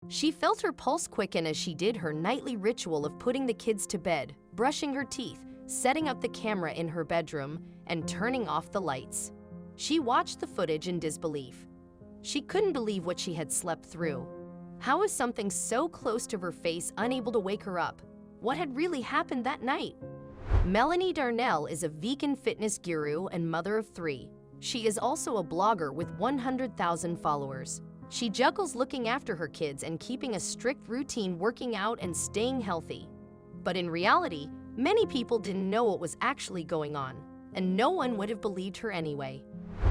She felt her pulse quicken as she did her nightly ritual of putting the kids to bed, brushing her teeth, setting up the camera in her bedroom, and turning off the lights. She watched the footage in disbelief. She couldn't believe what she had slept through. How was something so close to her face unable to wake her up? What had really happened that night? Melanie Darnell is a vegan fitness guru and mother of 3. She is also a blogger with 100,000 followers. She juggles looking after her kids and keeping a strict routine, working out and staying healthy. But in reality, many people didn't know what was actually going on, and no one would have believed her anyway.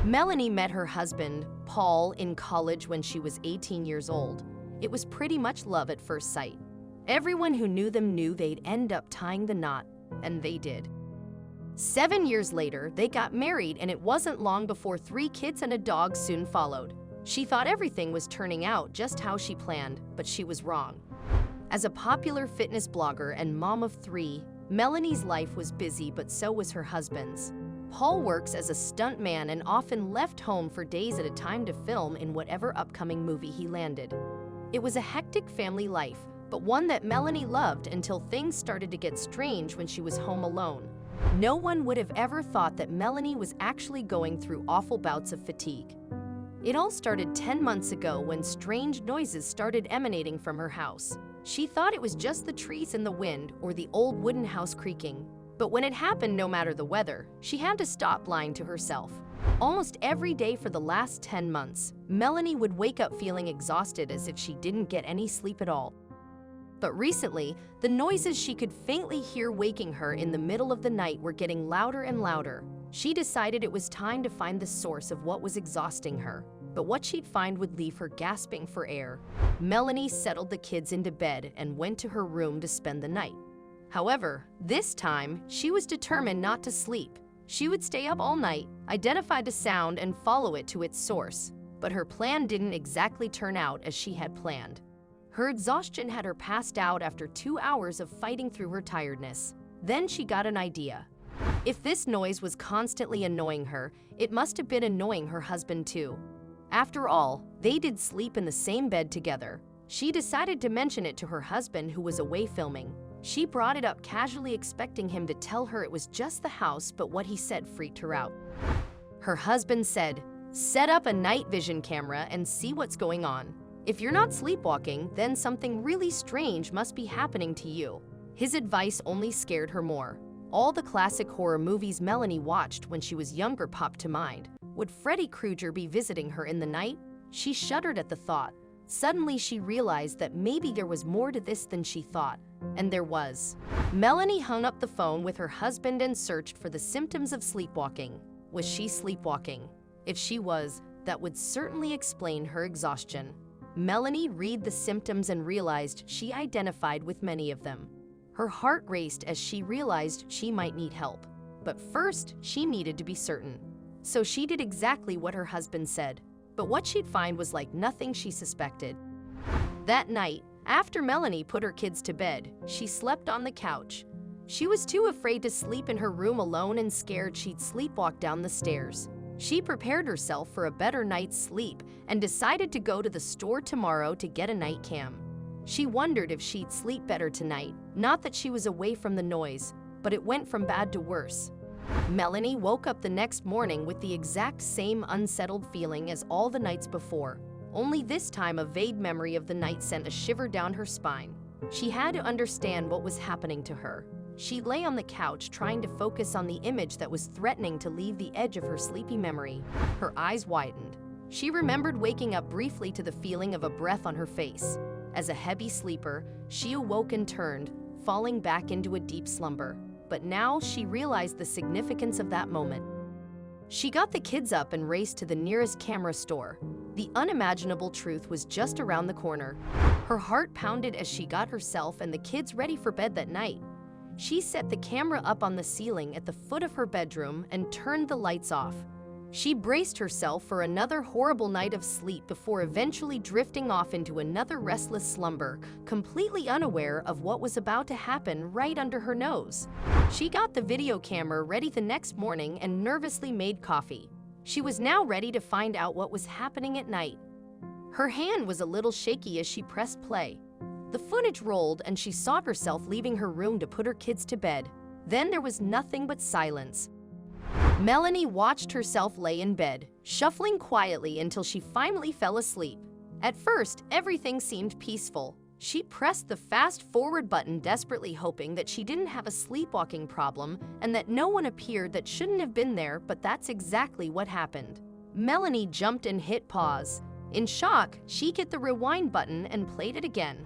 Melanie met her husband, Paul, in college when she was 18 years old. It was pretty much love at first sight. Everyone who knew them knew they'd end up tying the knot, and they did. 7 years later, they got married, and it wasn't long before 3 kids and a dog soon followed. She thought everything was turning out just how she planned, but she was wrong. As a popular fitness blogger and mom of 3, Melanie's life was busy, but so was her husband's. Paul works as a stuntman and often left home for days at a time to film in whatever upcoming movie he landed. It was a hectic family life, but one that Melanie loved until things started to get strange when she was home alone. No one would have ever thought that Melanie was actually going through awful bouts of fatigue. It all started 10 months ago when strange noises started emanating from her house. She thought it was just the trees in the wind or the old wooden house creaking. But when it happened, no matter the weather, she had to stop lying to herself. Almost every day for the last 10 months, Melanie would wake up feeling exhausted as if she didn't get any sleep at all. But recently, the noises she could faintly hear waking her in the middle of the night were getting louder and louder. She decided it was time to find the source of what was exhausting her. But what she'd find would leave her gasping for air. Melanie settled the kids into bed and went to her room to spend the night. However, this time, she was determined not to sleep. She would stay up all night, identify the sound, and follow it to its source. But her plan didn't exactly turn out as she had planned. Her exhaustion had her passed out after 2 hours of fighting through her tiredness. Then she got an idea. If this noise was constantly annoying her, it must have been annoying her husband too. After all, they did sleep in the same bed together. She decided to mention it to her husband, who was away filming. She brought it up casually, expecting him to tell her it was just the house, but what he said freaked her out. Her husband said, "Set up a night vision camera and see what's going on. If you're not sleepwalking, then something really strange must be happening to you." His advice only scared her more. All the classic horror movies Melanie watched when she was younger popped to mind. Would Freddy Krueger be visiting her in the night? She shuddered at the thought. Suddenly, she realized that maybe there was more to this than she thought. And there was. Melanie hung up the phone with her husband and searched for the symptoms of sleepwalking. Was she sleepwalking? If she was, that would certainly explain her exhaustion. Melanie read the symptoms and realized she identified with many of them. Her heart raced as she realized she might need help. But first, she needed to be certain. So she did exactly what her husband said. But what she'd find was like nothing she suspected. That night, after Melanie put her kids to bed, she slept on the couch. She was too afraid to sleep in her room alone and scared she'd sleepwalk down the stairs. She prepared herself for a better night's sleep and decided to go to the store tomorrow to get a night cam. She wondered if she'd sleep better tonight. Not that she was away from the noise, but it went from bad to worse. Melanie woke up the next morning with the exact same unsettled feeling as all the nights before. Only this time a vague memory of the night sent a shiver down her spine. She had to understand what was happening to her. She lay on the couch trying to focus on the image that was threatening to leave the edge of her sleepy memory. Her eyes widened. She remembered waking up briefly to the feeling of a breath on her face. As a heavy sleeper, she awoke and turned, falling back into a deep slumber. But now she realized the significance of that moment. She got the kids up and raced to the nearest camera store. The unimaginable truth was just around the corner. Her heart pounded as she got herself and the kids ready for bed that night. She set the camera up on the ceiling at the foot of her bedroom and turned the lights off. She braced herself for another horrible night of sleep before eventually drifting off into another restless slumber, completely unaware of what was about to happen right under her nose. She got the video camera ready the next morning and nervously made coffee. She was now ready to find out what was happening at night. Her hand was a little shaky as she pressed play. The footage rolled and she saw herself leaving her room to put her kids to bed. Then there was nothing but silence. Melanie watched herself lay in bed, shuffling quietly until she finally fell asleep. At first, everything seemed peaceful. She pressed the fast-forward button, desperately hoping that she didn't have a sleepwalking problem and that no one appeared that shouldn't have been there, but that's exactly what happened. Melanie jumped and hit pause. In shock, she hit the rewind button and played it again.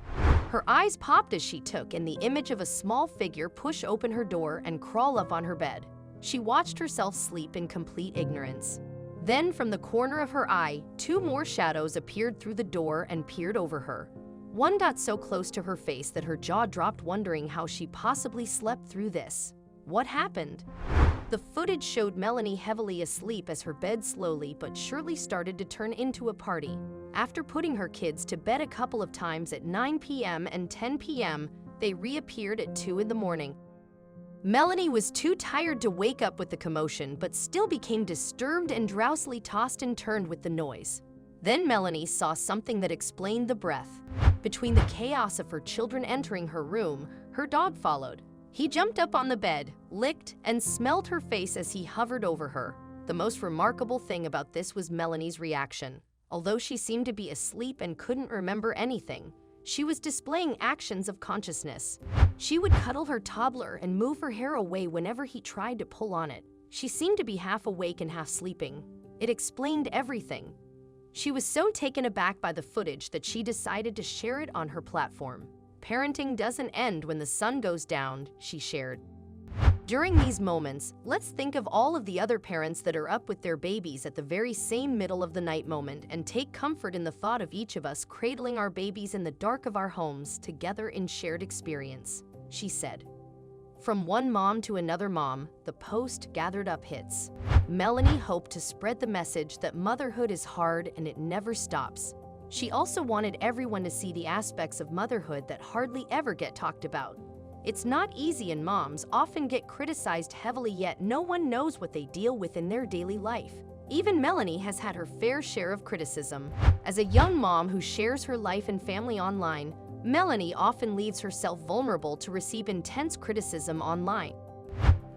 Her eyes popped as she took in the image of a small figure push open her door and crawl up on her bed. She watched herself sleep in complete ignorance. Then, from the corner of her eye, two more shadows appeared through the door and peered over her. One got so close to her face that her jaw dropped, wondering how she possibly slept through this. What happened? The footage showed Melanie heavily asleep as her bed slowly but surely started to turn into a party. After putting her kids to bed a couple of times at 9 p.m. and 10 p.m., they reappeared at 2 in the morning. Melanie was too tired to wake up with the commotion, but still became disturbed and drowsily tossed and turned with the noise. Then Melanie saw something that explained the breath. Between the chaos of her children entering her room, her dog followed. He jumped up on the bed, licked, and smelled her face as he hovered over her. The most remarkable thing about this was Melanie's reaction. Although she seemed to be asleep and couldn't remember anything, she was displaying actions of consciousness. She would cuddle her toddler and move her hair away whenever he tried to pull on it. She seemed to be half awake and half sleeping. It explained everything. She was so taken aback by the footage that she decided to share it on her platform. "Parenting doesn't end when the sun goes down," she shared. During these moments, let's think of all of the other parents that are up with their babies at the very same middle of the night moment and take comfort in the thought of each of us cradling our babies in the dark of our homes together in shared experience, she said. From one mom to another mom, the post gathered up hits. Melanie hoped to spread the message that motherhood is hard and it never stops. She also wanted everyone to see the aspects of motherhood that hardly ever get talked about. It's not easy, and moms often get criticized heavily, yet no one knows what they deal with in their daily life. Even Melanie has had her fair share of criticism. As a young mom who shares her life and family online, Melanie often leaves herself vulnerable to receive intense criticism online.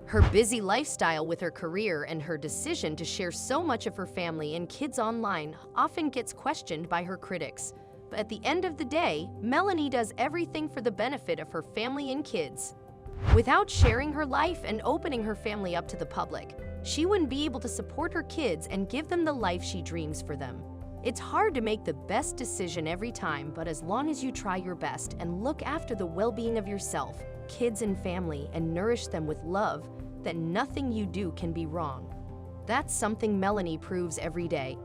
Her busy lifestyle with her career and her decision to share so much of her family and kids online often gets questioned by her critics. But at the end of the day, Melanie does everything for the benefit of her family and kids. Without sharing her life and opening her family up to the public, she wouldn't be able to support her kids and give them the life she dreams for them. It's hard to make the best decision every time, but as long as you try your best and look after the well-being of yourself, kids and family, and nourish them with love, then nothing you do can be wrong. That's something Melanie proves every day.